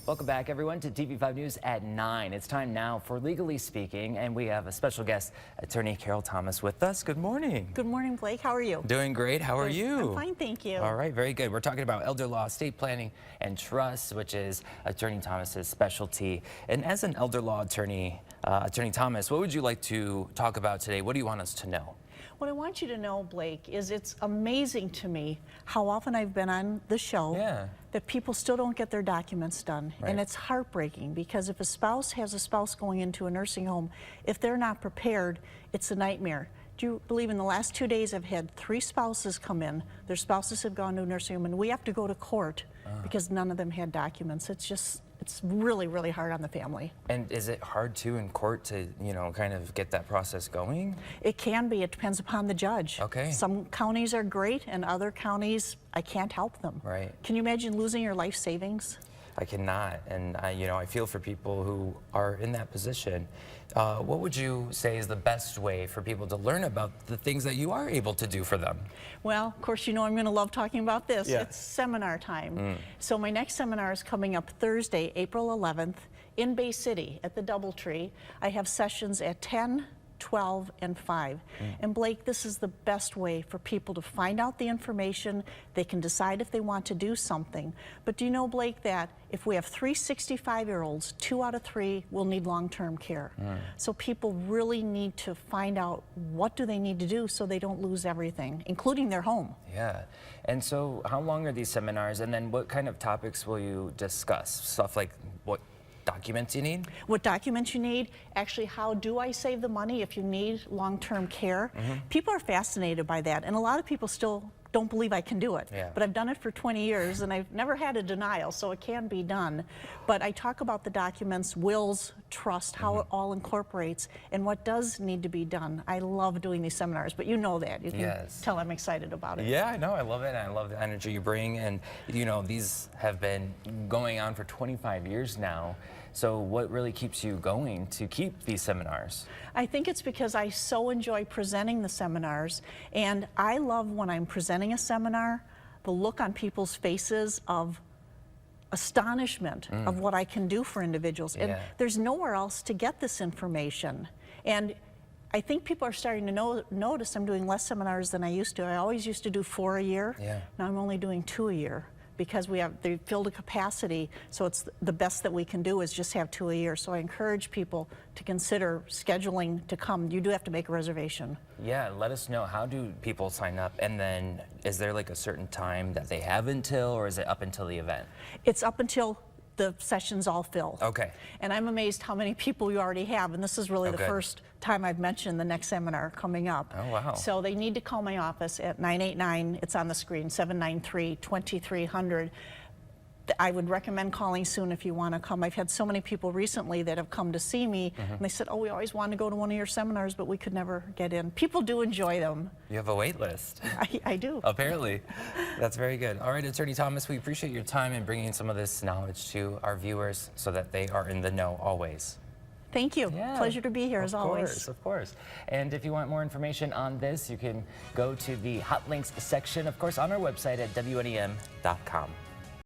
Welcome back, everyone, to TV5 News at 9. It's time now for Legally Speaking, and we have a special guest, attorney Carol Thomas, with us. Good morning. Good morning, Blake. How are you? Doing great. How are you? I'm fine, thank you. All right, very good. We're talking about elder law, estate planning, and trust, which is Attorney Thomas's specialty. And as an elder law attorney, Attorney Thomas, what would you like to talk about today? What do you want us to know? What I want you to know, Blake, is it's amazing to me how often I've been on the show that people still don't get their documents done. Right. And it's heartbreaking because if a spouse has a spouse going into a nursing home, if they're not prepared, it's a nightmare. Do you believe in the last 2 days I've had 3 spouses come in, their spouses have gone to a nursing home, and we have to go to court because none of them had documents. It's really, really hard on the family. And is it hard too in court to, kind of get that process going? It can be. It depends upon the judge. Okay. Some counties are great, and other counties, I can't help them. Right. Can you imagine losing your life savings? I cannot, and I feel for people who are in that position. What would you say is the best way for people to learn about the things that you are able to do for them? Well, of course, I'm going to love talking about this. Yeah. It's seminar time. So my next seminar is coming up Thursday, April 11th in Bay City at the DoubleTree. I have sessions at 10, 12, and 5. And Blake, this is the best way for people to find out the information. They can decide if they want to do something. But do you know, Blake, that if we have 3 65-year-olds, 2 out of 3 will need long-term care. So people really need to find out what do they need to do so they don't lose everything, including their home. Yeah. And so how long are these seminars, and then what kind of topics will you discuss? Stuff like what documents you need? What documents you need, actually how do I save the money if you need long-term care? People are fascinated by that, and a lot of people still don't believe I can do it. Yeah. But I've done it for 20 years and I've never had a denial, so it can be done. But I talk about the documents, wills, trust, how it all incorporates, and what does need to be done. I love doing these seminars, but you know that. You can tell I'm excited about it. Yeah, I know. I love it, and I love the energy you bring. And, these have been going on for 25 years now. So what really keeps you going to keep these seminars? I think it's because I so enjoy presenting the seminars, and I love when I'm presenting a seminar, the look on people's faces of astonishment of what I can do for individuals. And there's nowhere else to get this information. And I think people are starting to notice I'm doing less seminars than I used to. I always used to do 4 a year. Now I'm only doing 2 a year, because they filled a capacity, so it's the best that we can do is just have 2 a year. So I encourage people to consider scheduling to come. You do have to make a reservation. Yeah, let us know, how do people sign up, and then is there like a certain time that they have until, or is it up until the event? It's up until the sessions all fill. Okay. And I'm amazed how many people you already have, and this is really the first time I've mentioned the next seminar coming up. Oh, wow. So they need to call my office at 989, it's on the screen, 793-2300. I would recommend calling soon if you want to come. I've had so many people recently that have come to see me, and they said, oh, we always wanted to go to one of your seminars, but we could never get in. People do enjoy them. You have a wait list. I do. Apparently. That's very good. All right, Attorney Thomas, we appreciate your time and bringing some of this knowledge to our viewers so that they are in the know always. Thank you. Yeah, pleasure to be here as always. Of course. And if you want more information on this, you can go to the hot links section, of course, on our website at WNEM.com.